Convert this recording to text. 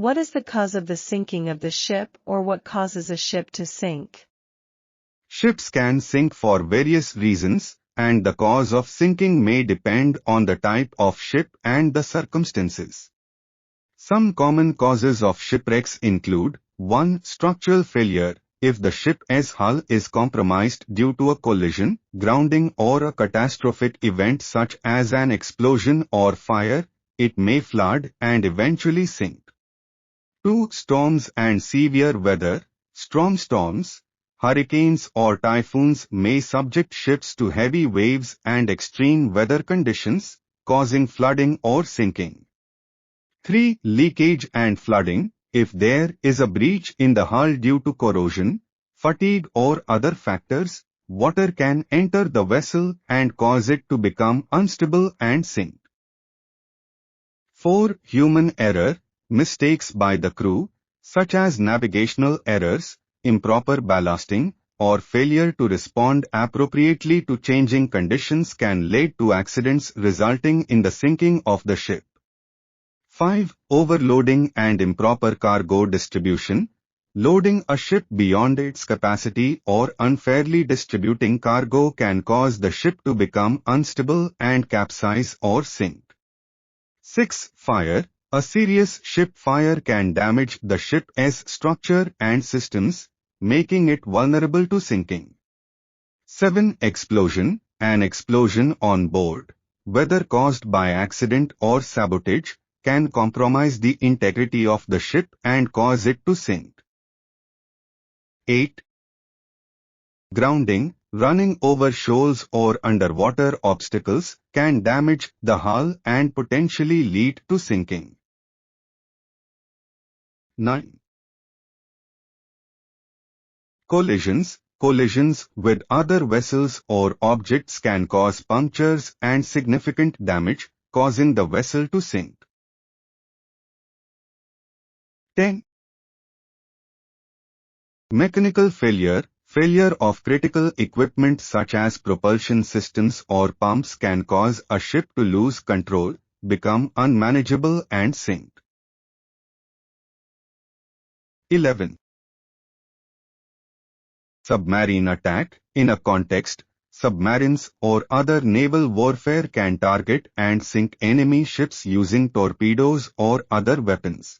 What is the cause of the sinking of the ship, or what causes a ship to sink? Ships can sink for various reasons, and the cause of sinking may depend on the type of ship and the circumstances. Some common causes of shipwrecks include 1. Structural failure. If the ship's hull is compromised due to a collision, grounding or a catastrophic event such as an explosion or fire, it may flood and eventually sink. 2. Storms and severe weather. Storms, hurricanes or typhoons may subject ships to heavy waves and extreme weather conditions, causing flooding or sinking. 3. Leakage and flooding. If there is a breach in the hull due to corrosion, fatigue or other factors, water can enter the vessel and cause it to become unstable and sink. 4. Human error. Mistakes by the crew, such as navigational errors, improper ballasting, or failure to respond appropriately to changing conditions can lead to accidents resulting in the sinking of the ship. 5. Overloading and improper cargo distribution. Loading a ship beyond its capacity or unfairly distributing cargo can cause the ship to become unstable and capsize or sink. 6. Fire. A serious ship fire can damage the ship's structure and systems, making it vulnerable to sinking. 7. Explosion. An explosion on board, whether caused by accident or sabotage, can compromise the integrity of the ship and cause it to sink. 8. Grounding. Running over shoals or underwater obstacles can damage the hull and potentially lead to sinking. 9. Collisions. Collisions with other vessels or objects can cause punctures and significant damage, causing the vessel to sink. 10. Mechanical failure. Failure of critical equipment such as propulsion systems or pumps can cause a ship to lose control, become unmanageable and sink. 11. Submarine attack. In a context, submarines or other naval warfare can target and sink enemy ships using torpedoes or other weapons.